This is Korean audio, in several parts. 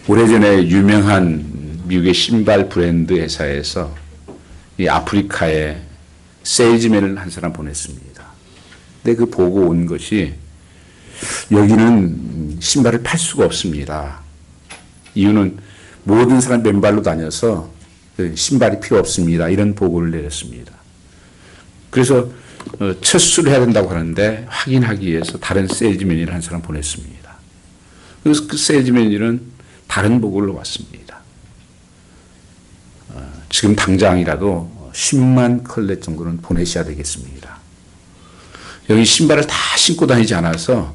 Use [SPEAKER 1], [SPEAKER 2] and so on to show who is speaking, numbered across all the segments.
[SPEAKER 1] 오래전에 유명한 미국의 신발 브랜드 회사에서 이 아프리카에 세일즈맨을 한 사람 보냈습니다. 근데 그 보고 온 것이 여기는 신발을 팔 수가 없습니다. 이유는 모든 사람 맨발로 다녀서 신발이 필요 없습니다. 이런 보고를 내렸습니다. 그래서 철수를 해야 된다고 하는데 확인하기 위해서 다른 세일즈맨을 한 사람 보냈습니다. 그래서 그 세일즈맨은 다른 보고를 왔습니다. 지금 당장이라도 10만 컬레 정도는 보내셔야 되겠습니다. 여기 신발을 다 신고 다니지 않아서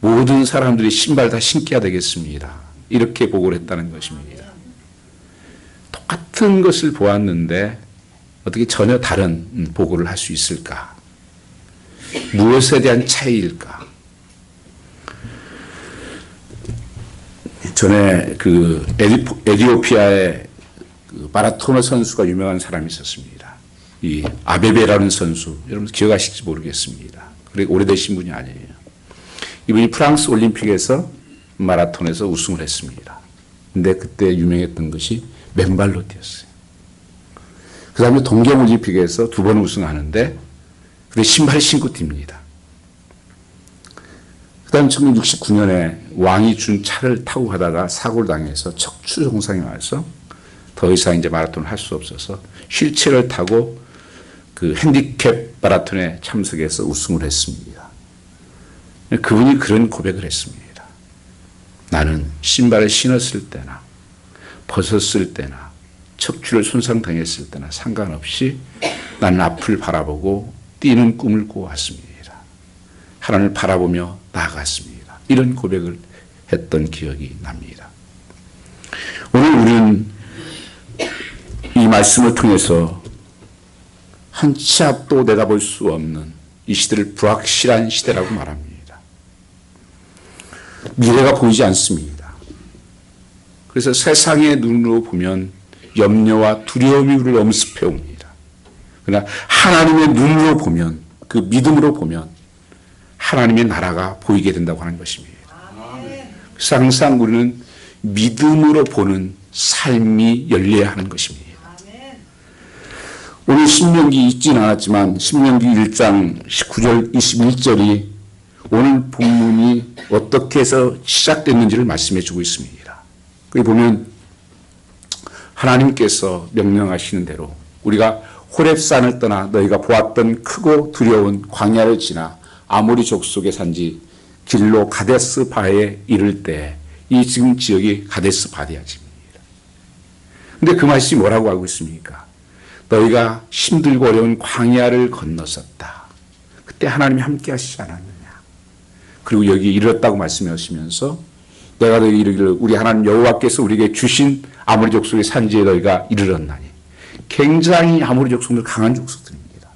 [SPEAKER 1] 모든 사람들이 신발 다 신겨야 되겠습니다. 이렇게 보고를 했다는 것입니다. 똑같은 것을 보았는데 어떻게 전혀 다른 보고를 할 수 있을까? 무엇에 대한 차이일까? 전에 그 에티오피아의 그 마라토너 선수가 유명한 사람이 있었습니다. 이 아베베라는 선수, 여러분 기억하실지 모르겠습니다. 그리고 오래되신 분이 아니에요. 이분이 프랑스 올림픽에서 마라톤에서 우승을 했습니다. 근데 그때 유명했던 것이 맨발로 뛰었어요. 그 다음에 동계올림픽에서 2번 우승하는데 근데 신발 신고 뜁니다. 그 다음에 1969년에 왕이 준 차를 타고 가다가 사고를 당해서 척추 손상이 와서 더 이상 이제 마라톤을 할 수 없어서 휠체어를 타고 그 핸디캡 마라톤에 참석해서 우승을 했습니다. 그분이 그런 고백을 했습니다. 나는 신발을 신었을 때나 벗었을 때나 척추를 손상당했을 때나 상관없이 나는 앞을 바라보고 뛰는 꿈을 꾸어왔습니다. 하나님을 바라보며 나아갔습니다. 이런 고백을 했던 기억이 납니다. 오늘 우리는 이 말씀을 통해서 한 치 앞도 내다볼 수 없는 이 시대를 불확실한 시대라고 말합니다. 미래가 보이지 않습니다. 그래서 세상의 눈으로 보면 염려와 두려움이 우리를 엄습해 옵니다. 그러나 하나님의 눈으로 보면, 그 믿음으로 보면 하나님의 나라가 보이게 된다고 하는 것입니다. 그래서 항상 우리는 믿음으로 보는 삶이 열려야 하는 것입니다. 오늘 신명기 있지는 않았지만 신명기 1장 19절 21절이 오늘 본문이 어떻게 해서 시작됐는지를 말씀해 주고 있습니다. 거기 보면 하나님께서 명령하시는 대로 우리가 호렙산을 떠나 너희가 보았던 크고 두려운 광야를 지나 아모리 족속의 산지 길로 가데스 바에 이를 때 이 지금 지역이 가데스 바디아집니다. 근데 그 말씀이 뭐라고 하고 있습니까? 너희가 힘들고 어려운 광야를 건넜었다. 그때 하나님이 함께 하시지 않았느냐. 그리고 여기 이르렀다고 말씀하시면서 내가 너희 이르기를 우리 하나님 여호와께서 우리에게 주신 아모리 족속의 산지에 너희가 이르렀나니. 굉장히 아모리 족속들 강한 족속들입니다.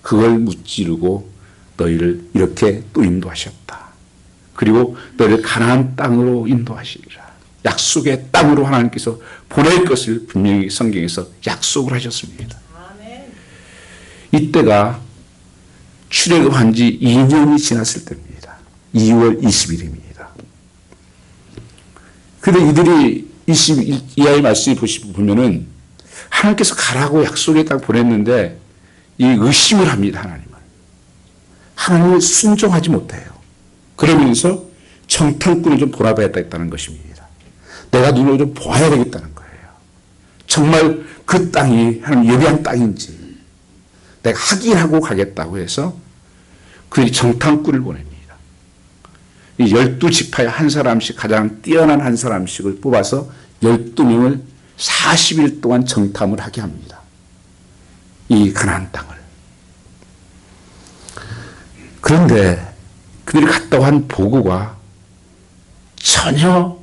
[SPEAKER 1] 그걸 무찌르고 너희를 이렇게 또 인도하셨다. 그리고 너희를 가나안 땅으로 인도하시리라. 약속의 땅으로 하나님께서 보낼 것을 분명히 성경에서 약속을 하셨습니다. 이때가 출애굽한 지 2년이 지났을 때입니다. 2월 20일입니다. 그런데 이들이 22하의 말씀을 보면은 하나님께서 가라고 약속의 땅 보냈는데 이 의심을 합니다. 하나님을 순종하지 못해요. 그러면서 정탐꾼을 좀 돌아봐야겠다는 것입니다. 내가 눈으로 좀 보아야 되겠다는 거예요. 정말 그 땅이 하나님 예비한 땅인지 내가 확인하고 가겠다고 해서 그 정탐꾼을 보냅니다. 이 12지파의 한 사람씩 가장 뛰어난 한 사람씩을 뽑아서 12명을 40일 동안 정탐을 하게 합니다. 이 가나안 땅을. 그런데 그들이 갔다 온 보고가 전혀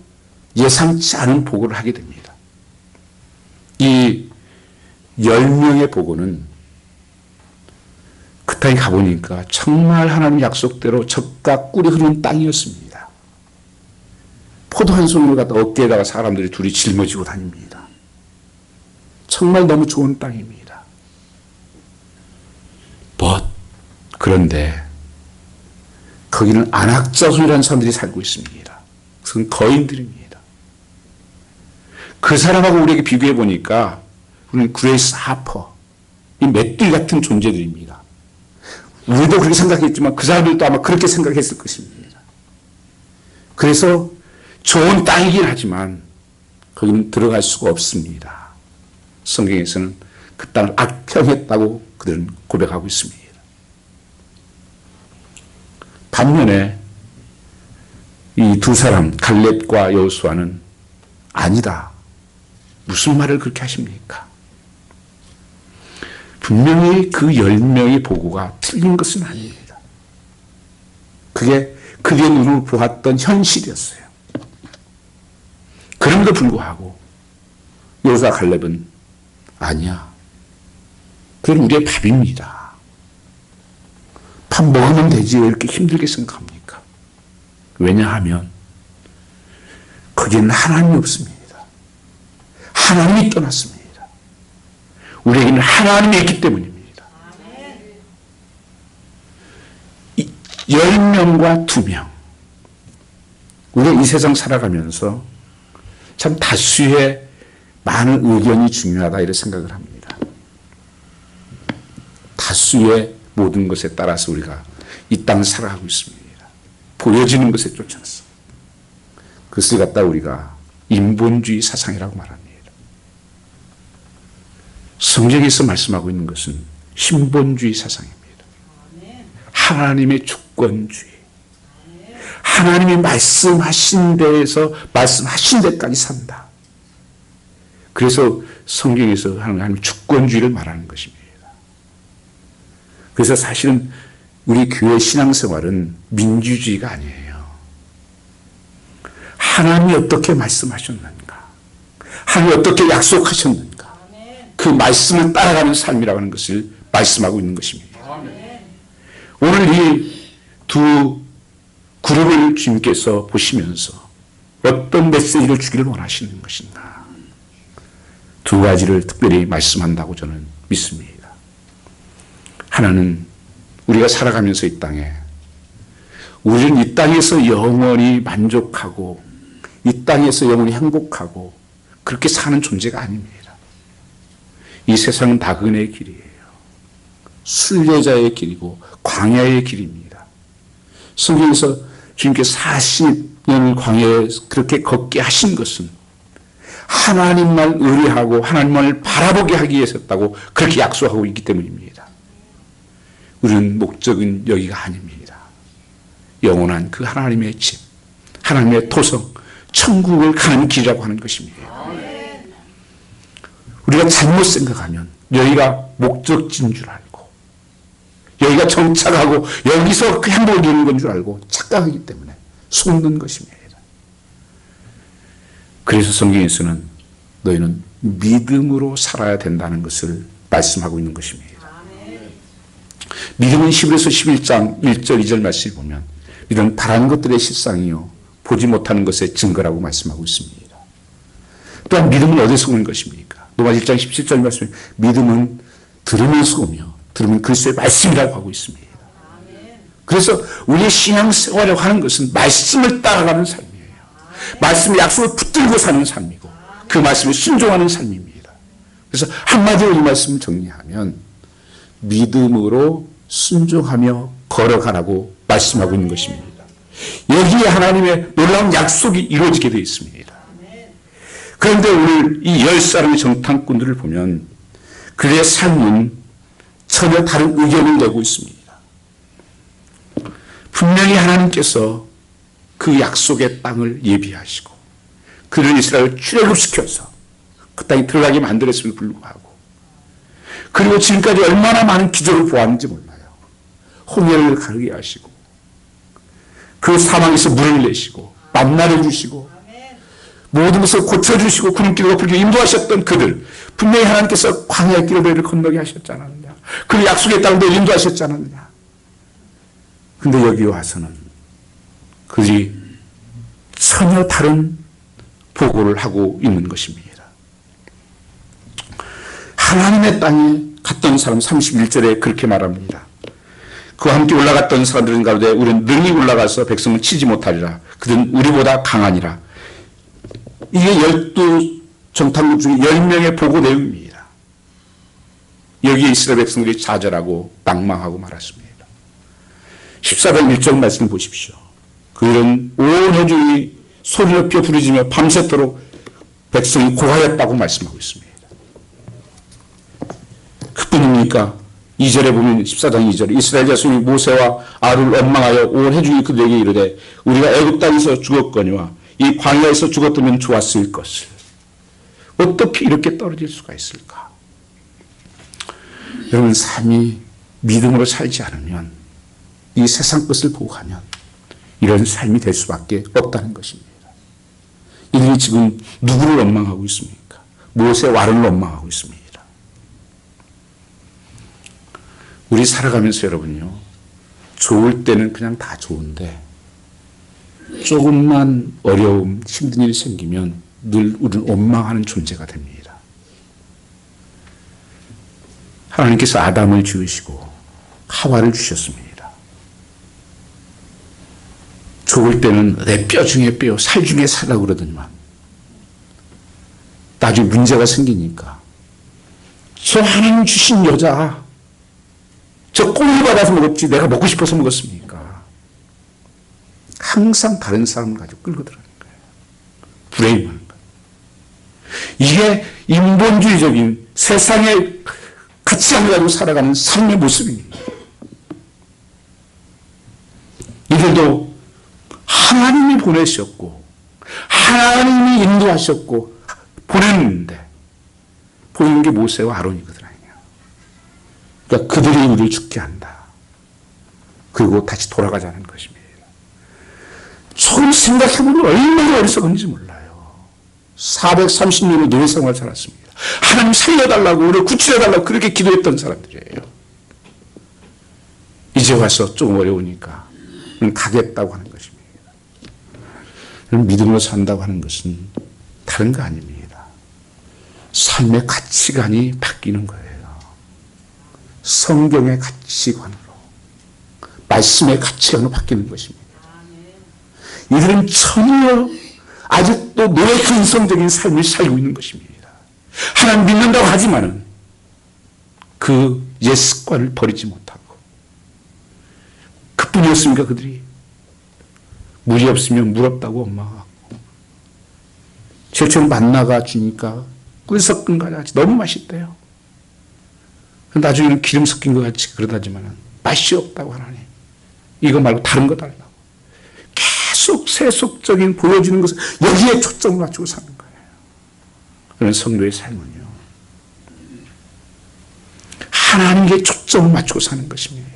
[SPEAKER 1] 예상치 않은 보고를 하게 됩니다. 이 10명의 보고는 그 땅에 가보니까 정말 하나님 약속대로 젖과 꿀이 흐르는 땅이었습니다. 포도 한 송이를 갖다 어깨에다가 사람들이 둘이 짊어지고 다닙니다. 정말 너무 좋은 땅입니다. 그런데 거기는 안악자손이라는 사람들이 살고 있습니다. 그것은 거인들입니다. 그 사람하고 우리에게 비교해 보니까 우리는 그레이스 하퍼, 이 맷들 같은 존재들입니다. 우리도 그렇게 생각했지만 그 사람들도 아마 그렇게 생각했을 것입니다. 그래서 좋은 땅이긴 하지만 거기는 들어갈 수가 없습니다. 성경에서는 그 땅을 악평했다고 그들은 고백하고 있습니다. 반면에 이 두 사람 갈렙과 여호수아는 아니다. 무슨 말을 그렇게 하십니까? 분명히 그 10명의 보고가 틀린 것은 아닙니다. 그게 그의 눈으로 보았던 현실이었어요. 그럼에도 불구하고 여호수아 갈렙은 아니야. 그건 우리의 밥입니다. 밥 먹으면 되지 왜 이렇게 힘들게 생각합니까? 왜냐하면 거기에는 하나님이 없습니다. 하나님이 떠났습니다. 우리에게는 하나님이 있기 때문입니다. 10명과 2명. 우리가 이 세상 살아가면서 참 다수의 많은 의견이 중요하다 이런 생각을 합니다. 다수의 모든 것에 따라서 우리가 이 땅을 살아가고 있습니다. 보여지는 것에 쫓아서. 그것을 갖다 우리가 인본주의 사상이라고 말합니다. 성경에서 말씀하고 있는 것은 신본주의 사상입니다. 하나님의 주권주의. 하나님이 말씀하신 데에서 말씀하신 데까지 산다. 그래서 성경에서 하나님의 주권주의를 말하는 것입니다. 그래서 사실은 우리 교회 신앙생활은 민주주의가 아니에요. 하나님이 어떻게 말씀하셨는가? 하나님이 어떻게 약속하셨는가? 그 말씀을 따라가는 삶이라고 하는 것을 말씀하고 있는 것입니다. 오늘 이 두 그룹을 주님께서 보시면서 어떤 메시지를 주기를 원하시는 것인가? 두 가지를 특별히 말씀한다고 저는 믿습니다. 하나는 우리가 살아가면서 이 땅에 우리는 이 땅에서 영원히 만족하고 이 땅에서 영원히 행복하고 그렇게 사는 존재가 아닙니다. 이 세상은 나그네의 길이에요. 순례자의 길이고 광야의 길입니다. 성경에서 주님께서 40년을 광야에 그렇게 걷게 하신 것은 하나님만 의뢰하고 하나님만을 바라보게 하기 위해서였다고 그렇게 약속하고 있기 때문입니다. 우리는 목적은 여기가 아닙니다. 영원한 그 하나님의 집, 하나님의 토성, 천국을 가는 길이라고 하는 것입니다. 우리가 잘못 생각하면 여기가 목적지인 줄 알고 여기가 정착하고 여기서 그 행복을 누리는 건 줄 알고 착각하기 때문에 속는 것입니다. 그래서 성경에서는 너희는 믿음으로 살아야 된다는 것을 말씀하고 있는 것입니다. 믿음은 히브리서 11장 1절 2절 말씀을 보면 믿음은 바라는 것들의 실상이요 보지 못하는 것의 증거라고 말씀하고 있습니다. 또한 믿음은 어디서 오는 것입니까? 로마 1장 17절 말씀에 믿음은 들으면서 오며 들으면 그리스도의 말씀이라고 하고 있습니다. 그래서 우리의 신앙생활을 하는 것은 말씀을 따라가는 삶이에요. 말씀의 약속을 붙들고 사는 삶이고 그 말씀에 순종하는 삶입니다. 그래서 한마디로 이 말씀을 정리하면 믿음으로 순종하며 걸어가라고 말씀하고 있는 것입니다. 여기에 하나님의 놀라운 약속이 이루어지게 되어 있습니다. 그런데 오늘 이 10사람의 정탐꾼들을 보면 그들의 삶은 전혀 다른 의견을 내고 있습니다. 분명히 하나님께서 그 약속의 땅을 예비하시고 그를 이스라엘을 출애굽시켜서 그 땅에 들어가게 만들었음에도 불구하고 그리고 지금까지 얼마나 많은 기적을 보았는지 몰라요. 홍해를 가르게 하시고 그 사망에서 물을 내시고 만나를 주시고 모든 것을 고쳐주시고 구름길과 불길 인도하셨던 그들 분명히 하나님께서 광야의 길을 너희를 건너게 하셨지 않았느냐. 그 약속의 땅도 인도하셨지 않았느냐. 그런데 여기 와서는 그들이 전혀 다른 보고를 하고 있는 것입니다. 하나님의 땅에 갔던 사람 31절에 그렇게 말합니다. 그와 함께 올라갔던 사람들은 가운데 우리는 능히 올라가서 백성을 치지 못하리라. 그들은 우리보다 강하니라. 이게 12 정탐꾼 중에 10명의 보고 내용입니다. 여기에 이스라엘 백성들이 좌절하고 낭망하고 말았습니다. 14장 1절 말씀을 보십시오. 그들은 온 회중이 소리 높여 부르짖으며 밤새도록 백성이 고하였다고 말씀하고 있습니다. 그뿐입니까? 2절에 보면 14장 2절에 이스라엘 자손이 모세와 아론을 원망하여 온 회중이 그들에게 이르되 우리가 애굽 땅에서 죽었거니와 이 광야에서 죽었다면 좋았을 것을. 어떻게 이렇게 떨어질 수가 있을까? 여러분, 삶이 믿음으로 살지 않으면, 이 세상 것을 보고 가면 이런 삶이 될 수밖에 없다는 것입니다. 이들이 지금 누구를 원망하고 있습니까? 모세와 아론을 원망하고 있습니다. 우리 살아가면서 여러분요, 좋을 때는 그냥 다 좋은데 조금만 어려움, 힘든 일이 생기면 늘 우리는 원망하는 존재가 됩니다. 하나님께서 아담을 지으시고 하와를 주셨습니다. 좋을 때는 내 뼈 중에 뼈, 살 중에 살라고 그러더니만 나중에 문제가 생기니까 저 하나님 주신 여자, 저 꽁을 받아서 먹었지 내가 먹고 싶어서 먹었습니까? 항상 다른 사람을 가지고 끌고 들어가는 거예요. 불행하는 거예요. 이게 인본주의적인 세상의 가치관을 가지고 살아가는 삶의 모습입니다. 이들도 하나님이 보내셨고 하나님이 인도하셨고 보냈는데 보이는 게 모세와 아론이거든요. 그러니까 그들이 우리를 죽게 한다. 그리고 다시 돌아가자는 것입니다. 조금 생각해보면 얼마나 어리석은지 몰라요. 430년을 노예 생활을 살았습니다. 하나님 살려달라고, 우리를 구출해달라고 그렇게 기도했던 사람들이에요. 이제 와서 좀 어려우니까 가겠다고 하는 것입니다. 믿음으로 산다고 하는 것은 다른 거 아닙니다. 삶의 가치관이 바뀌는 거예요. 성경의 가치관으로, 말씀의 가치관으로 바뀌는 것입니다. 이들은 전혀 아직도 노예 근성적인 삶을 살고 있는 것입니다. 하나님 믿는다고 하지만은 그 옛 습관을 버리지 못하고, 그뿐이었습니까? 그들이 물이 없으면 물 없다고 원망하고, 제철 만나가 주니까 꿀 섞은 것 같이 너무 맛있대요. 나중에는 기름 섞인 것 같이 그러다지만 맛이 없다고 하나님, 이거 말고 다른 거 달라고 계속 세속적인 보여지는 것을 여기에 초점을 맞추고 사는 거예요. 그런 성도의 삶은요, 하나님께 초점을 맞추고 사는 것입니다.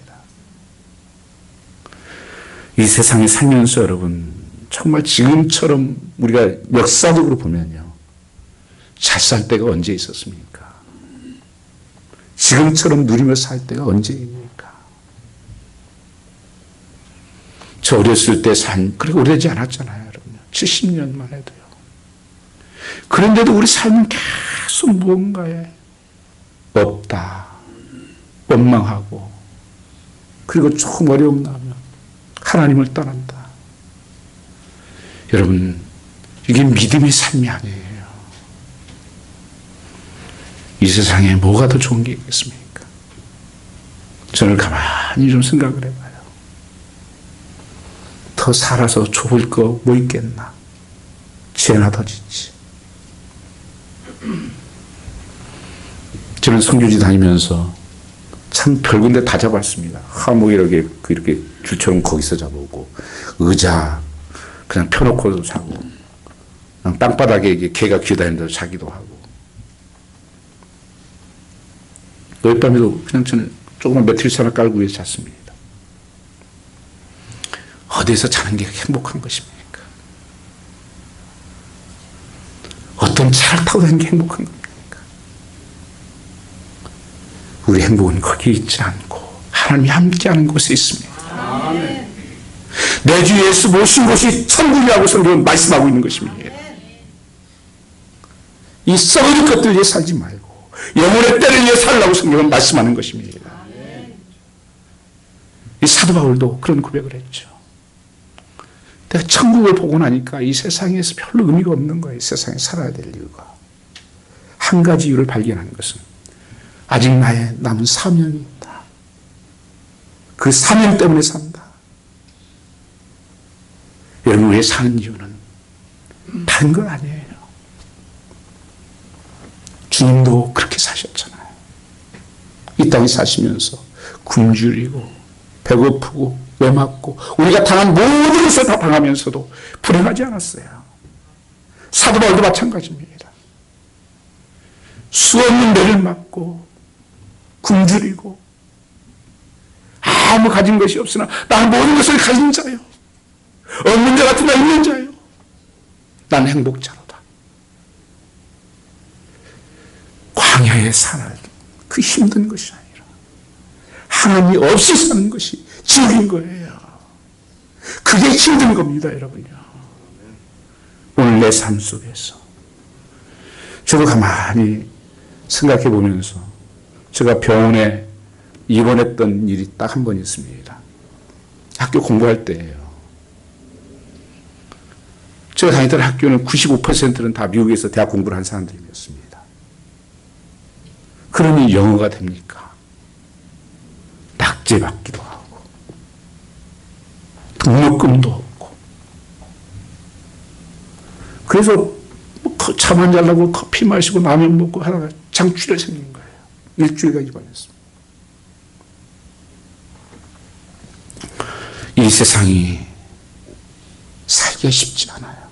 [SPEAKER 1] 이 세상에 살면서 여러분, 정말 지금처럼 우리가 역사적으로 보면요, 잘 살 때가 언제 있었습니까? 지금처럼 누리며 살 때가 언제입니까? 저 어렸을 때 삶, 그렇게 오래되지 않았잖아요, 여러분. 70년만 해도요. 그런데도 우리 삶은 계속 무언가에 없다, 원망하고, 그리고 조금 어려움 나면 하나님을 떠난다. 여러분, 이게 믿음의 삶이 아니에요. 이 세상에 뭐가 더 좋은 게 있겠습니까? 저는 가만히 좀 생각을 해봐요. 더 살아서 좋을 거 뭐 있겠나? 죄나 더 짓지. 저는 성교지 다니면서 참 별군데 다 잡았습니다. 하목 이렇게 줄처럼 거기서 잡아오고, 의자 그냥 펴놓고도 자고, 그냥 땅바닥에 개가 기어다니면서 자기도 하고, 어젯밤에도 그냥 저는 조그만 매트리스 하나 깔고 위에 잤습니다. 어디에서 자는 게 행복한 것입니까? 어떤 차를 타고 다니는 게 행복한 겁니까? 우리 행복은 거기 있지 않고 하나님이 함께하는 곳에 있습니다. 아멘. 내 주 예수 모신 곳이 천국이라고 성경은 말씀하고 있는 것입니다. 이 썩어질 것들 위해 살지 말고 영혼의 때를 위해 살라고 성경은 말씀하는 것입니다. 이 사도 바울도 그런 고백을 했죠. 내가 천국을 보고 나니까 이 세상에서 별로 의미가 없는 거예요. 세상에 살아야 될 이유가. 한 가지 이유를 발견하는 것은 아직 나의 남은 사명이 있다. 그 사명 때문에 산다. 여러분, 왜 사는 이유는 다른 건 아니에요. 주님도 그렇게 사셨잖아요. 이 땅에 사시면서 굶주리고 배고프고 외맞고 우리가 당한 모든 것을 다 당하면서도 불행하지 않았어요. 사도 바울도 마찬가지입니다. 수없는 매를 맞고 굶주리고 아무 가진 것이 없으나 나는 모든 것을 가진 자요. 없는 자 같은 나 있는 자요. 난 행복자로다. 광야에 사는 그 힘든 것이 아니라 하나님이 없이 사는 것이 지옥인 거예요. 그게 힘든 겁니다, 여러분요. 오늘 내 삶 속에서 저도 가만히 생각해 보면서 제가 병원에 입원했던 일이 딱 한 번 있습니다. 학교 공부할 때예요. 제가 다니던 학교는 95%는 다 미국에서 대학 공부를 한 사람들이었습니다. 그러니 영어가 됩니까? 낙제받기도 하고 등록금도 없고 그래서 잠 안 자려고 커피 마시고 라면 먹고 하다가 장출혈 생긴 거예요. 일주일간 입원했습니다. 이 세상이 살기가 쉽지 않아요.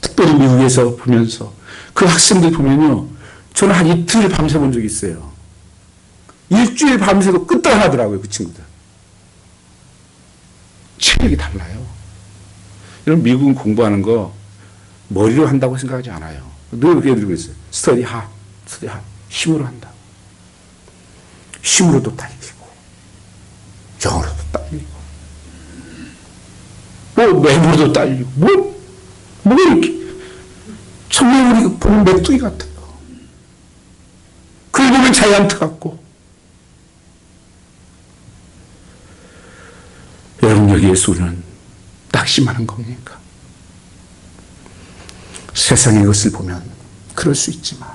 [SPEAKER 1] 특별히 미국에서 보면서 그 학생들 보면요, 저는 한 이틀 밤새 본 적이 있어요. 일주일 밤새도 끝도 안 하더라고요, 그 친구들. 체력이 달라요. 여러분, 미국은 공부하는 거 머리로 한다고 생각하지 않아요. 늘 그렇게 해드리고 있어요. 스터디 하, 힘으로 한다. 힘으로도 딸리고, 영어로도 딸리고, 뇌물도 딸리고, 뭐 이렇게. 정말 우리 보는 메뚜기 같아요. 그걸 보면 자이언트 같고. 여러분, 여기에서 우리는 낙심하는 겁니까? 세상의 것을 보면 그럴 수 있지만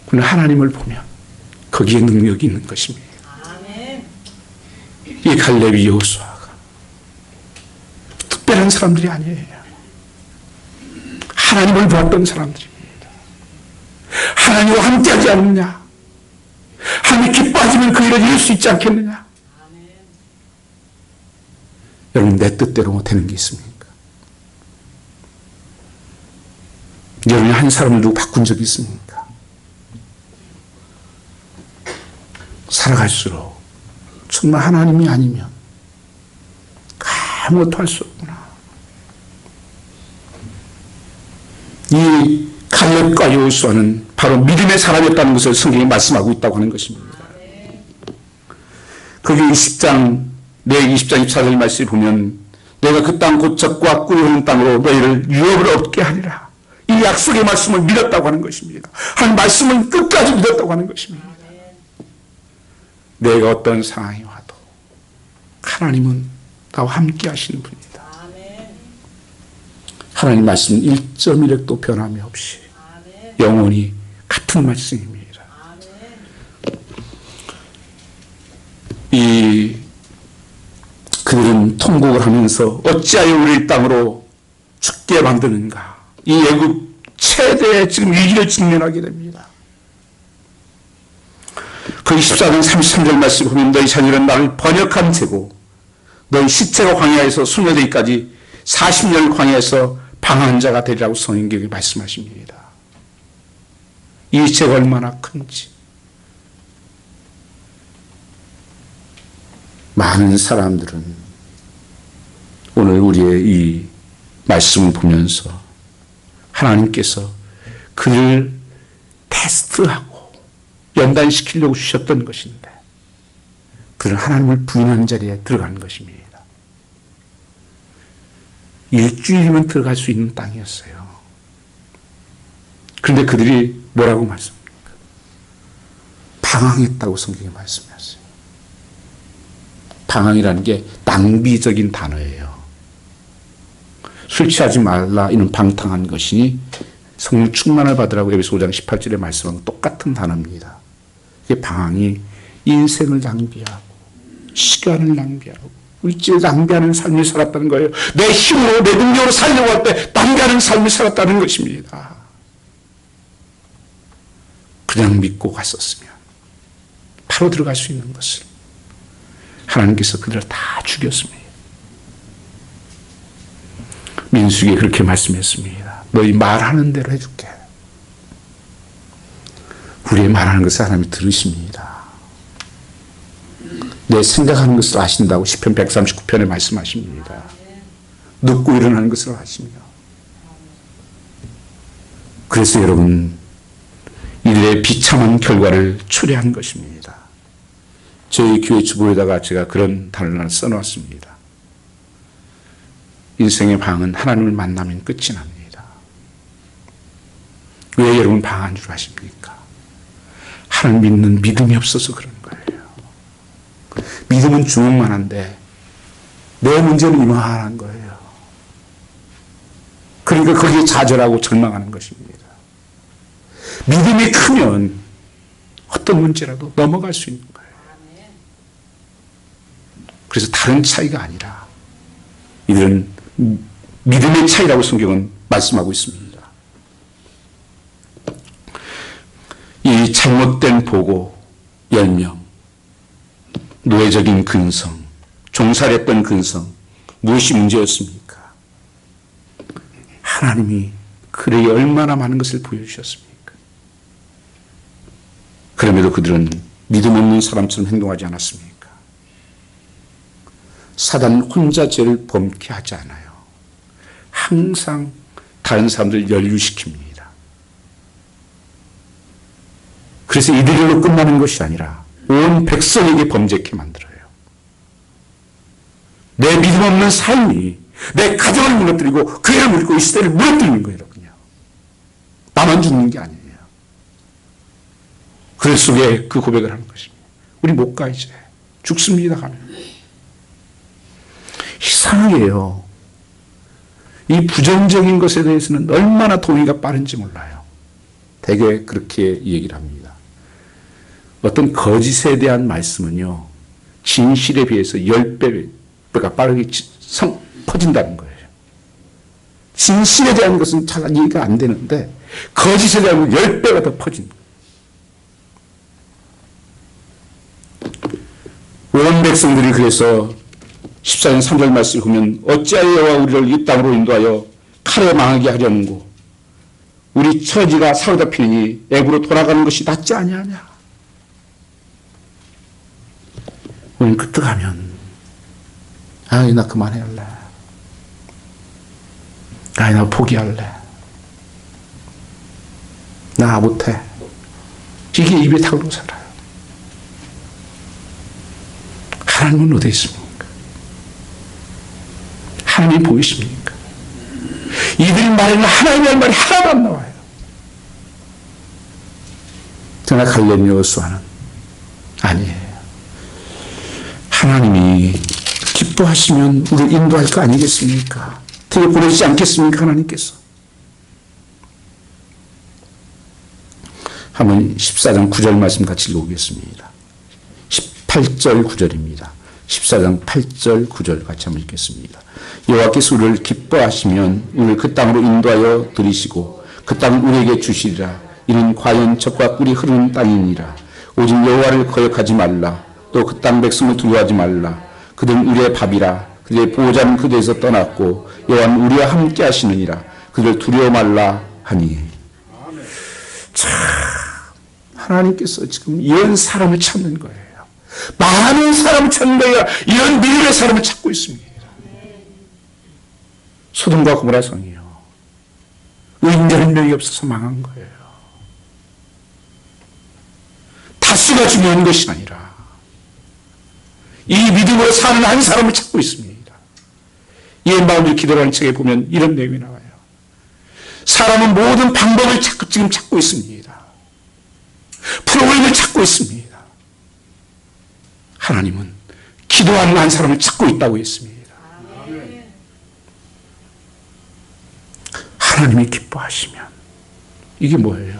[SPEAKER 1] 우리는 하나님을 보면 거기에 능력이 있는 것입니다. 아멘. 이 갈렙이 여호수아가 특별한 사람들이 아니에요. 하나님을 보았던 사람들입니다. 하나님과 함께하지 않느냐? 하나님 기뻐하시면 그 일을 이룰 수 있지 않겠느냐? 아멘. 여러분, 내 뜻대로 되는 게 있습니까? 여러분이 한 사람을 누구 바꾼 적이 있습니까? 살아갈수록 정말 하나님이 아니면 아무것도 할 수 없구나. 이 갈렙과 여호수아는 바로 믿음의 사람이었다는 것을 성경이 말씀하고 있다고 하는 것입니다. 거기 20장 24절 말씀을 보면 내가 그 땅 곧 젖과 꿀이 흐르는 땅으로 너희를 유업을 얻게 하리라. 이 약속의 말씀을 믿었다고 하는 것입니다. 한 말씀을 끝까지 믿었다고 하는 것입니다. 내가 어떤 상황이 와도 하나님은 나와 함께 하시는 분이다. 하나님 말씀은 1.1획도 변함이 없이 영원히 같은 말씀입니다. 그들은 통곡을 하면서 어찌하여 우리를 땅으로 죽게 만드는가. 이 애굽 최대의 지금 위기를 직면하게 됩니다. 그 14장 33절 말씀 보면 너희 자녀는 나를 번역한 채고 너희 시체가 광야에서 소멸되기까지 40년 광야에서 방황한 자가 되리라고 성경에 말씀하십니다. 이 죄가 얼마나 큰지. 많은 사람들은 오늘 우리의 이 말씀을 보면서 하나님께서 그를 테스트하고 연단시키려고 주셨던 것인데 그는 하나님을 부인하는 자리에 들어가는 것입니다. 일주일이면 들어갈 수 있는 땅이었어요. 그런데 그들이 뭐라고 말씀합니까? 방황했다고 성경에 말씀하셨어요. 방황이라는 게 낭비적인 단어예요. 술 취하지 말라 이는 방탕한 것이니 성령 충만을 받으라고 에베소 5장 18절에 말씀하고 똑같은 단어입니다. 이게 방황이 인생을 낭비하고 시간을 낭비하고 물질을 낭비하는 삶을 살았다는 거예요. 내 힘으로 내 능력으로 살려고 할 때 낭비하는 삶을 살았다는 것입니다. 그냥 믿고 갔었으면 바로 들어갈 수 있는 것을 하나님께서 그들을 다 죽였습니다. 민수기에 그렇게 말씀했습니다. 너희 말하는 대로 해줄게. 우리의 말하는 것을 하나님이 들으십니다. 내 생각하는 것을 아신다고 시편 139편에 말씀하십니다. 눕고 일어나는 것을 아시며. 그래서 여러분 이들의 비참한 결과를 초래한 것입니다. 저희 교회 주보에다가 제가 그런 단어를 써놓았습니다. 인생의 방은 하나님을 만나면 끝이 납니다. 왜 여러분 방한 줄 아십니까? 하나님 믿는 믿음이 없어서 그런 거예요. 믿음은 주먹만한데 내 문제는 이만한 거예요. 그러니까 거기에 좌절하고 절망하는 것입니다. 믿음이 크면 어떤 문제라도 넘어갈 수 있는 거예요. 그래서 다른 차이가 아니라 이들은 믿음의 차이라고 성경은 말씀하고 있습니다. 이 잘못된 보고, 열명, 노예적인 근성, 종살했던 근성, 무엇이 문제였습니까? 하나님이 그에게 얼마나 많은 것을 보여주셨습니까? 그럼에도 그들은 믿음 없는 사람처럼 행동하지 않았습니까? 사단 혼자 죄를 범케 하지 않아요. 항상 다른 사람들 연루시킵니다. 그래서 이들로 끝나는 것이 아니라 온 백성에게 범죄케 만들어요. 내 믿음 없는 삶이 내 가정을 무너뜨리고 그 애를 무너뜨리고 이 시대를 무너뜨리는 거예요. 여러분요. 나만 죽는 게 아니에요. 그 속에 그 고백을 하는 것입니다. 우리 못 가 이제. 죽습니다 가면. 이상하게요. 이 부정적인 것에 대해서는 얼마나 동의가 빠른지 몰라요. 되게 그렇게 얘기를 합니다. 어떤 거짓에 대한 말씀은요. 진실에 비해서 10배가 빠르게 퍼진다는 거예요. 진실에 대한 것은 잘 이해가 안 되는데 거짓에 대한 건 10배가 더 퍼진다. 온 백성들이 그래서 14년 3절 말씀을 보면 어찌하여 여호와 우리를 이 땅으로 인도하여 칼에 망하게 하려는고 우리 처지가 사로잡히니 애굽으로 돌아가는 것이 낫지 아니하냐. 우리는 그때 가면 나 그만할래. 나 포기할래. 나 못해. 이게 입에 타고 살아요. 하나님은 어디 있습니까? 하나님 보이십니까? 이들이 말하는 하나님의 할 말이 하나도 안 나와요. 그러나 갈렙 여호수아는 아니에요. 하나님이 기뻐하시면 우리를 인도할 거 아니겠습니까? 되게 보내지 않겠습니까? 하나님께서. 한번 14장 9절 말씀 같이 읽어보겠습니다. 18절 9절입니다. 14장 8절 9절 같이 한번 읽겠습니다. 여호와께서 우리를 기뻐하시면 우리를 그 땅으로 인도하여 들이시고 그 땅을 우리에게 주시리라. 이는 과연 젖과 꿀이 흐르는 땅이니라. 오직 여호와를 거역하지 말라. 또 그 땅 백성을 두려워하지 말라. 그들은 우리의 밥이라. 그들의 보호자는 그들에서 떠났고 여호와는 우리와 함께 하시느니라. 그들을 두려워 말라 하니. 참 하나님께서 지금 이런 사람을 찾는 거예요. 많은 사람을 찾는 거예요. 이런 믿음의 사람을 찾고 있습니다. 소돔과 고모라 성이요. 의인자는 명이 없어서 망한 거예요. 다수가 중요한 것이 아니라 이 믿음으로 사는 한 사람을 찾고 있습니다. 이엠마운드 기도라는 책에 보면 이런 내용이 나와요. 사람은 모든 방법을 지금 찾고 있습니다. 프로그램을 찾고 있습니다. 하나님은 기도하는 한 사람을 찾고 있다고 했습니다. 하나님이 기뻐하시면 이게 뭐예요?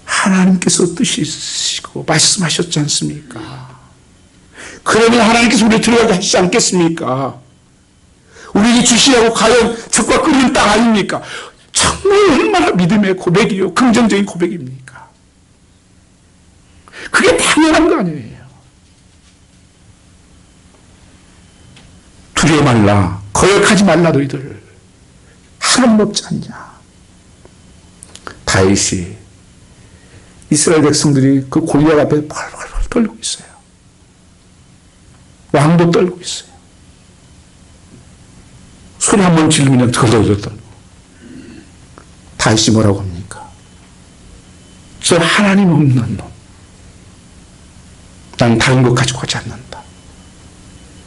[SPEAKER 1] 하나님께서 뜻이 있으시고 말씀하셨지 않습니까? 그러면 하나님께서 우리를 들어가게 하시지 않겠습니까? 우리에게 주시라고 과연 적과 끓는 땅 아닙니까? 정말 얼마나 믿음의 고백이요, 긍정적인 고백입니까? 그게 당연한 거 아니에요. 두려워 말라, 거역하지 말라. 너희들 하나님 없지 않냐. 다윗이 이스라엘 백성들이 그 골리앗 앞에 펄펄 떨고 있어요. 왕도 떨고 있어요. 소리 한 번 지르면 덜덜덜 떨고. 다윗이 뭐라고 합니까? 저 하나님 없는 놈, 난 다른 것 가지고 가지 않는다.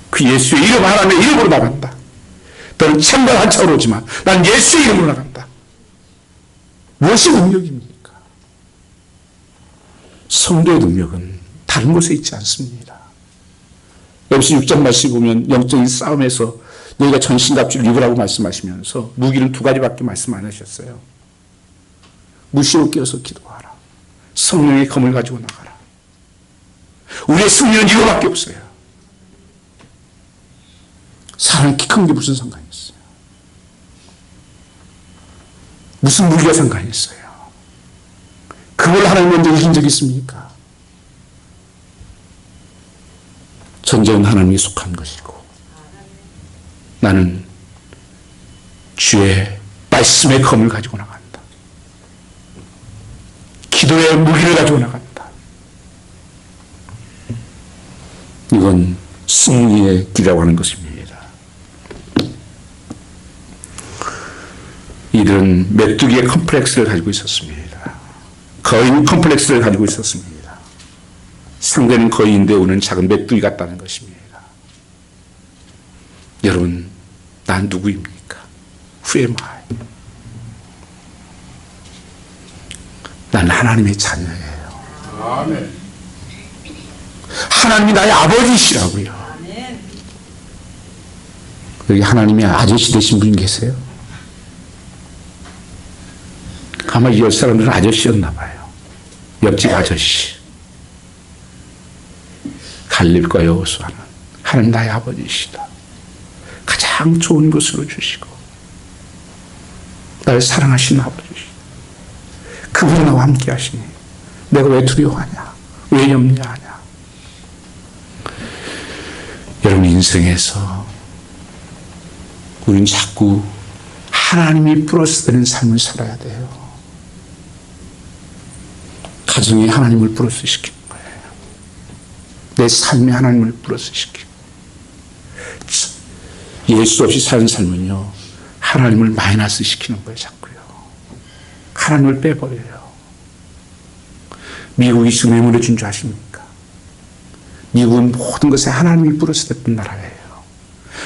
[SPEAKER 1] 그 예수의 이름 하나님의 이름으로 나간다. 너는 천만 한 차로 오지만 난 예수의 이름으로 나간다. 무엇이 능력입니까? 성도의 능력은 다른 곳에 있지 않습니다. 에베소 6장 말씀 보면 영적인 싸움에서 너희가 전신갑주를 입으라고 말씀하시면서 무기는 두 가지밖에 말씀 안 하셨어요. 무시로 끼어서 기도하라. 성령의 검을 가지고 나가라. 우리의 승리는 이거밖에 없어요. 사람 키 큰 게 무슨 상관이 있어요? 무슨 무기가 상관이 있어요? 그걸 하나님 먼저 이긴 적이 있습니까? 전쟁은 하나님이 속한 것이고 나는 주의 말씀의 검을 가지고 나간다. 기도의 무기를 가지고 나간다. 이건 승리의 길이라고 하는 것입니다. 이들은 메뚜기의 컴플렉스를 가지고 있었습니다. 거인 컴플렉스를 가지고 있었습니다. 상대는 거인인데 우리는 작은 메뚜기 같다는 것입니다. 여러분, 난 누구입니까? Who am I? 난 하나님의 자녀예요. 아멘. 하나님이 나의 아버지시라고요. 여기 하나님의 아저씨 되신 분 계세요? 아마 이 사람들은 아저씨였나 봐요. 옆집 아저씨. 갈렙과 여호수아는 하나님 나의 아버지시다. 가장 좋은 것으로 주시고 나를 사랑하시는 아버지시다. 그분이 나와 함께 하시니 내가 왜 두려워하냐? 왜 염려하냐? 여러분, 인생에서 우리는 자꾸 하나님이 플러스 되는 삶을 살아야 돼요. 가정에 하나님을 플러스 시키는 거예요. 내 삶에 하나님을 플러스 시키고. 예수 없이 사는 삶은요, 하나님을 마이너스 시키는 거예요, 자꾸요. 하나님을 빼버려요. 미국이 지금 왜 무너진 줄 아십니까? 미국은 모든 것에 하나님이 플러스 됐던 나라예요.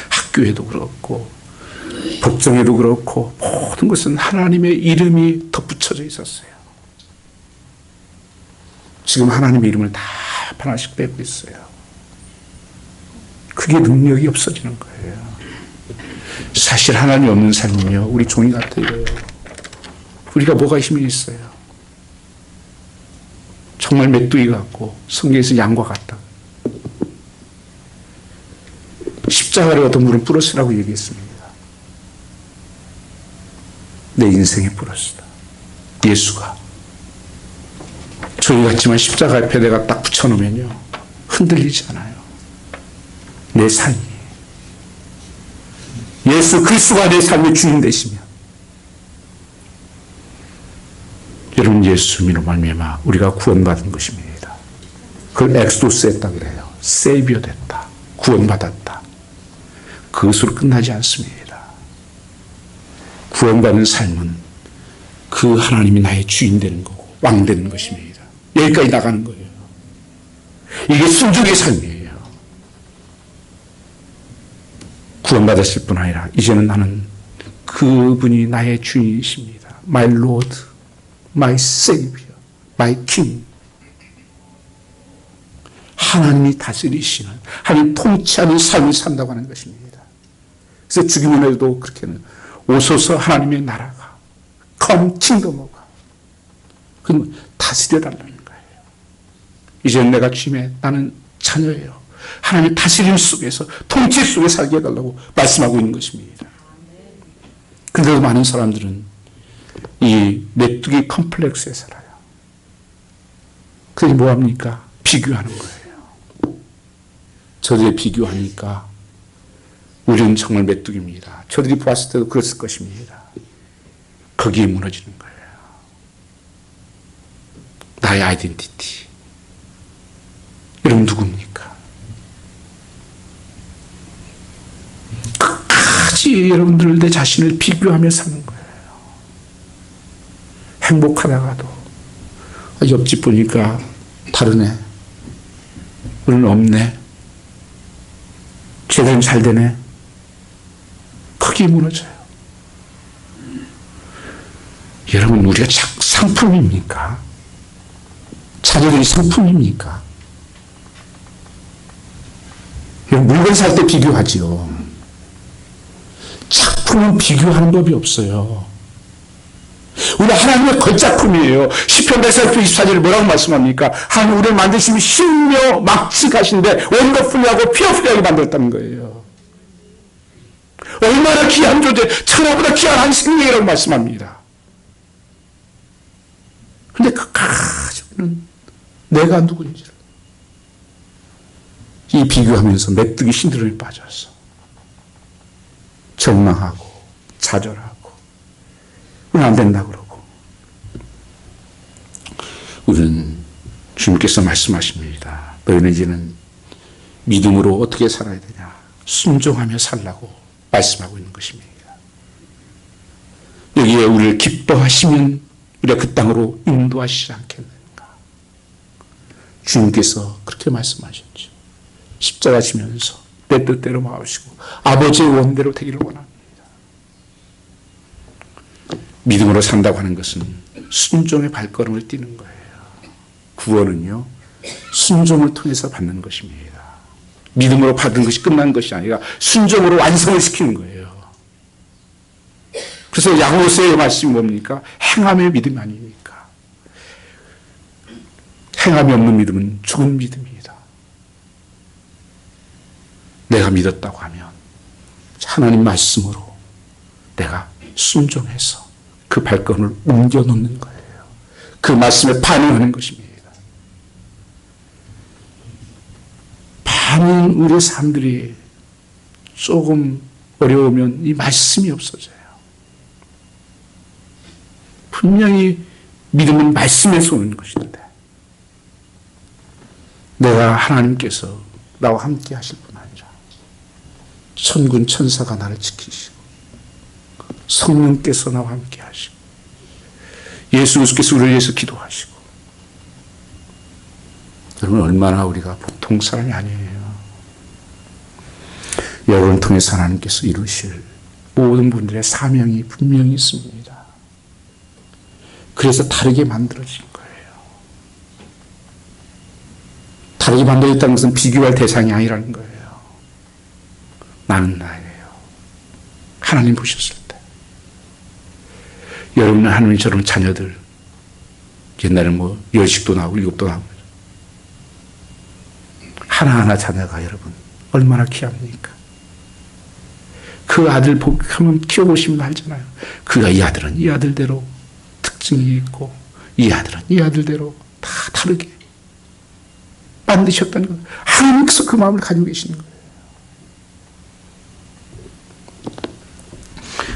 [SPEAKER 1] 학교에도 그렇고, 법정에도 그렇고, 모든 것은 하나님의 이름이 덧붙여져 있었어요. 지금 하나님의 이름을 다 하나씩 빼고 있어요. 그게 능력이 없어지는 거예요. 사실 하나님이 없는 삶은요, 우리 종이 같아요. 우리가 뭐가 힘이 있어요? 정말 메뚜기 같고 성경에서 양과 같다. 십자가를 어떤 분은 플러스라고 얘기했습니다. 내 인생의 플러스다. 예수가. 저희 같지만 십자가 앞에 내가 딱 붙여놓으면요, 흔들리지 않아요. 내 삶이. 예수 그리스도가 내 삶의 주인 되시면, 여러분, 예수님으로 말미암아 우리가 구원받은 것입니다. 그걸 엑소도스 했다 그래요. 세이비어 됐다. 구원받았다. 그것으로 끝나지 않습니다. 구원받는 삶은 그 하나님이 나의 주인 되는 거고 왕 되는 것입니다. 여기까지 나가는 거예요. 이게 순종의 삶이에요. 구원받았을 뿐 아니라 이제는 나는 그분이 나의 주인이십니다. My Lord, My Savior, My King. 하나님이 다스리시는, 하나님 통치하는 삶을 산다고 하는 것입니다. 그래서 죽음에도 그렇게는 오소서 하나님의 나라가 come kingdom of God. 그럼 다스려달라는 거예요. 이제 내가 주님의 나는 자녀예요. 하나님의 다스림 속에서 통치 속에 살게 해달라고 말씀하고 있는 것입니다. 그런데도 많은 사람들은 이 메뚜기 컴플렉스에 살아요. 그게 뭐합니까? 비교하는 거예요. 저들이 비교하니까 우리는 정말 메뚜기입니다. 저들이 보았을 때도 그랬을 것입니다. 거기에 무너지는 거예요. 나의 아이덴티티. 여러분 누굽니까? 끝까지 여러분들 내 자신을 비교하며 사는 거예요. 행복하다가도 옆집 보니까 다르네. 오늘 없네. 쟤들은 잘 되네. 거기에 무너져요. 여러분 우리가 상품입니까? 자녀들이 상품입니까? 물건 살 때 비교하지요. 작품은 비교하는 법이 없어요. 우리 하나님의 걸작품이에요. 시편 140편 24절에 뭐라고 말씀합니까? 하나님 우리를 만드시면 신묘 막직하신데 원더풀리하고 피어풀리하게 만들었다는 거예요. 얼마나 귀한 존재, 천하보다 귀한 한 생명이라고 말씀합니다. 그런데 끝까지 우리는 내가 누군지를 이 비교하면서 메뚜기 신드롬에 빠져서 절망하고 좌절하고 우리는 안 된다 그러고 우리는 주님께서 말씀하십니다. 너희는 이제는 믿음으로 어떻게 살아야 되냐? 순종하며 살라고 말씀하고 있는 것입니다. 여기에 우리를 기뻐하시면 우리가 그 땅으로 인도하시지 않겠는가? 주님께서 그렇게 말씀하셨죠. 십자가 지면서 내 뜻대로 마시고 아버지의 원대로 되기를 원합니다. 믿음으로 산다고 하는 것은 순종의 발걸음을 띄는 거예요. 구원은요, 순종을 통해서 받는 것입니다. 믿음으로 받은 것이 끝난 것이 아니라 순종으로 완성을 시키는 거예요. 그래서 야고보서의 말씀이 뭡니까? 행함의 믿음이 아닙니까? 행함이 없는 믿음은 죽은 믿음이다. 내가 믿었다고 하면 하나님 말씀으로 내가 순종해서 그 발걸음을 옮겨놓는 거예요. 그 말씀에 반응하는 것입니다. 많은 우리 사람들이 조금 어려우면 이 말씀이 없어져요. 분명히 믿음은 말씀에서 오는 것인데 내가 하나님께서 나와 함께 하실 뿐 아니라 천군 천사가 나를 지키시고 성령께서 나와 함께 하시고 예수 그리스도께서 우리를 위해서 기도하시고 여러분 얼마나 우리가 보통 사람이 아니에요. 여러분을 통해서 하나님께서 이루실 모든 분들의 사명이 분명히 있습니다. 그래서 다르게 만들어진 거예요. 다르게 만들어졌다는 것은 비교할 대상이 아니라는 거예요. 나는 나예요. 하나님 보셨을 때. 여러분은 하나님 저런 자녀들, 옛날에 뭐 10도 나오고 7도 나오고 하나하나 자녀가 여러분 얼마나 귀합니까? 그 아들 한번 키워보시면 알잖아요. 그가 이 아들은 이 아들대로 특징이 있고 이 아들은 이 아들대로 다 다르게 만드셨다는 것. 하나님께서 그 마음을 가지고 계시는 거예요.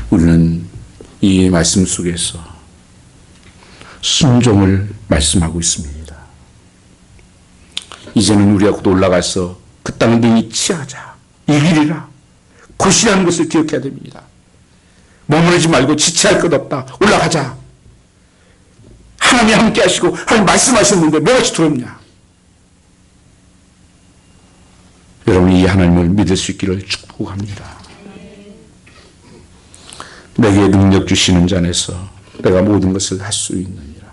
[SPEAKER 1] 우리는 이 말씀 속에서 순종을 말씀하고 있습니다. 이제는 우리가 곧 올라가서 그 땅을 능히 취하자. 이기리라. 곧이라는 것을 기억해야 됩니다. 머무르지 말고 지체할 것 없다. 올라가자. 하나님이 함께 하시고 하나님 말씀하셨는데 뭐같이 두렵냐. 여러분 이 하나님을 믿을 수 있기를 축복합니다. 내게 능력 주시는 자 안에서 내가 모든 것을 할 수 있느니라.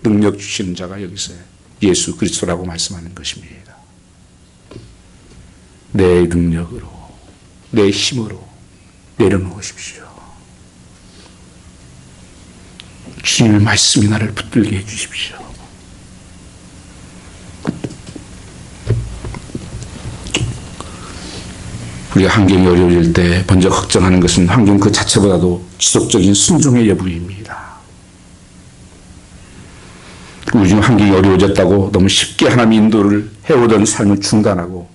[SPEAKER 1] 능력 주시는 자가 여기서 예수 그리스도라고 말씀하는 것입니다. 내 능력으로 내 힘으로 내려놓으십시오. 주님의 말씀이 나를 붙들게 해주십시오. 우리가 환경이 어려워질 때 먼저 걱정하는 것은 환경 그 자체보다도 지속적인 순종의 여부입니다. 요즘 환경이 어려워졌다고 너무 쉽게 하나님 인도를 해오던 삶을 중단하고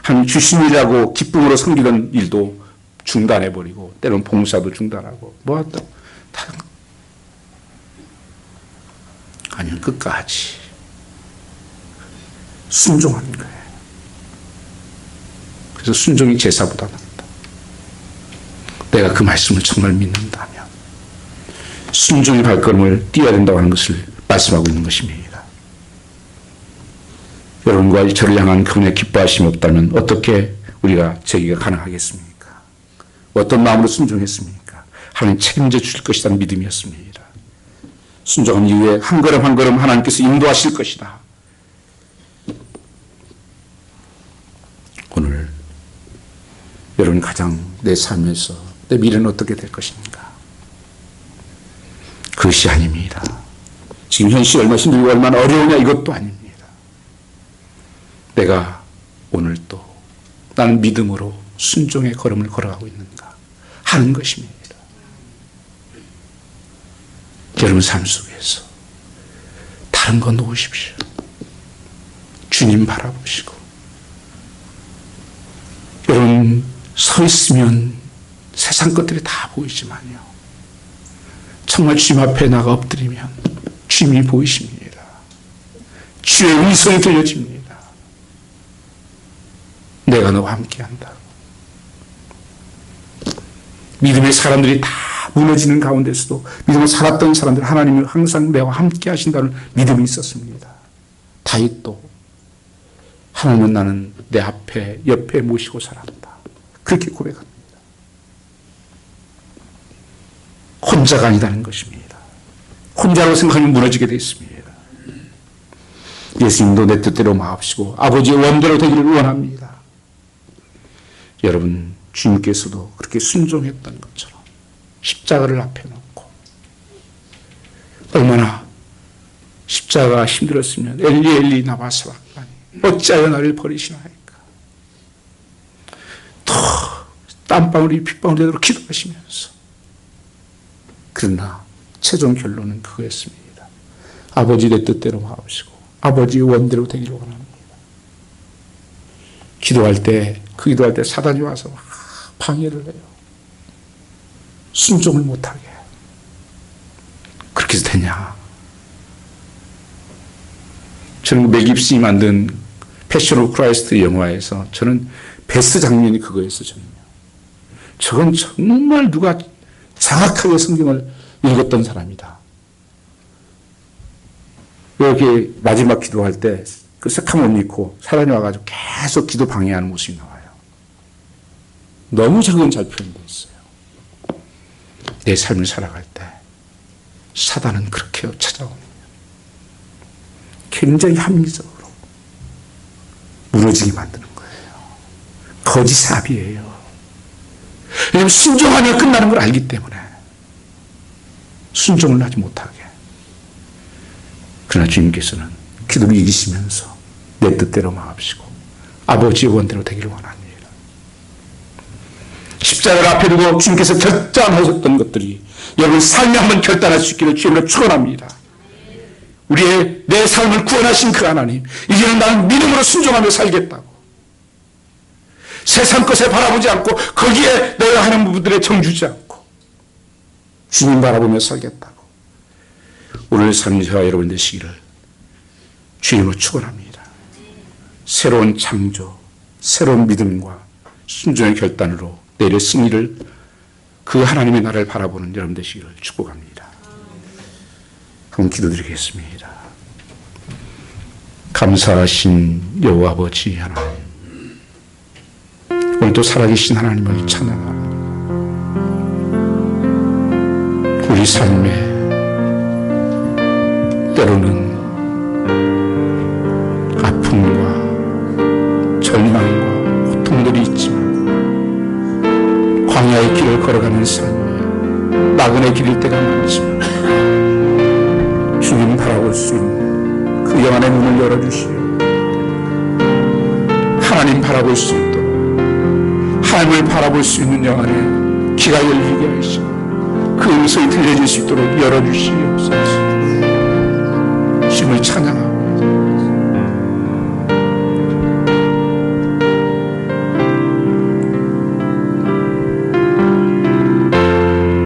[SPEAKER 1] 하나님 주신이라고 기쁨으로 섬기던 일도 중단해버리고 때로는 봉사도 중단하고 뭐하다 아니면 끝까지 순종하는 거예요. 그래서 순종이 제사보다 낫다. 내가 그 말씀을 정말 믿는다면 순종의 발걸음을 띄어야 된다고 하는 것을 말씀하고 있는 것입니다. 여러분과 저를 향한 그분의 기뻐하심이 없다면 어떻게 우리가 제기가 가능하겠습니까? 어떤 마음으로 순종했습니까? 하나님 책임져 주실 것이라는 믿음이었습니다. 순종한 이후에 한 걸음 한 걸음 하나님께서 인도하실 것이다. 오늘 여러분 가장 내 삶에서 내 미래는 어떻게 될 것인가? 그것이 아닙니다. 지금 현실이 얼마나 힘들고 얼마나 어려우냐 이것도 아닙니다. 내가 오늘 또 나는 믿음으로 순종의 걸음을 걸어가고 있는가 하는 것입니다. 여러분 삶 속에서 다른 거 놓으십시오. 주님 바라보시고 여러분 서 있으면 세상 것들이 다 보이지만요. 정말 주님 앞에 나가 엎드리면 주님이 보이십니다. 주의 음성이 들려집니다. 내가 너와 함께한다. 믿음의 사람들이 다 무너지는 가운데서도 믿음을 살았던 사람들 하나님은 항상 내와 함께 하신다는 믿음이 있었습니다. 다윗도 하나님은 나는 내 앞에 옆에 모시고 살았다. 그렇게 고백합니다. 혼자가 아니다는 것입니다. 혼자라고 생각하면 무너지게 되어 있습니다. 예수님도 내 뜻대로 마옵시고 아버지의 원대로 되기를 원합니다. 여러분 주님께서도 그렇게 순종했던 것처럼 십자가를 앞에 놓고 얼마나 십자가가 힘들었으면 엘리 엘리 나와 사박하니 어찌하여 나를 버리시나이까. 더 땀방울이 핏방울 되도록 기도하시면서 그러나 최종 결론은 그거였습니다. 아버지 내 뜻대로 마옵시고 아버지의 원대로 되기를 원합니다. 기도할 때 사단이 와서 막 방해를 해요. 순종을 못하게. 그렇게 해서 되냐. 저는 멜 깁슨이 만든 패션 오브 크라이스트 영화에서 저는 베스트 장면이 그거였어요. 저건 정말 누가 정확하게 성경을 읽었던 사람이다. 이렇게 마지막 기도할 때 그 색함 옷 입고 사람이 와가지고 계속 기도 방해하는 모습이 나와요. 너무 저건 잘 표현되어 있어요. 내 삶을 살아갈 때 사단은 그렇게 찾아옵니다. 굉장히 합리적으로 무너지게 만드는 거예요. 거짓 사비예요. 왜냐하면 순종하면 끝나는 걸 알기 때문에 순종을 하지 못하게. 그러나 주님께서는 기도를 이기시면서 내 뜻대로 마옵시고 아버지의 원대로 되기를 원합니다. 십자가를 앞에 두고 주님께서 결단하셨던 것들이 여러분 삶에 한번 결단할 수 있기를 주님으로 축원합니다. 우리의 내 삶을 구원하신 그 하나님, 이제는 나는 믿음으로 순종하며 살겠다고. 세상 것에 바라보지 않고 거기에 내가 하는 부분들에 정주지 않고 주님 바라보며 살겠다고. 오늘 삶이 저와 여러분 되시기를 주님으로 축원합니다. 새로운 창조, 새로운 믿음과 순종의 결단으로 내일의 승리를 그 하나님의 나라를 바라보는 여러분 되시기를 축복합니다. 한번 기도드리겠습니다. 감사하신 여호와 아버지 하나님, 오늘도 살아계신 하나님을 찬양합니다. 우리 삶에 때로는 아픔과 절망과 고통들이 있지만 광야의 길을 걸어가는 삶에 나그네 길일 때가 많지만 주님 바라볼 수 있는 그 영안의 눈을 열어주시오. 하나님 바라볼 수 있도록 하나님을 바라볼 수 있는 영안의 귀가 열리게 하시고 그 음성이 들려질 수 있도록 열어주시옵소서. 주님을 찬양합니다.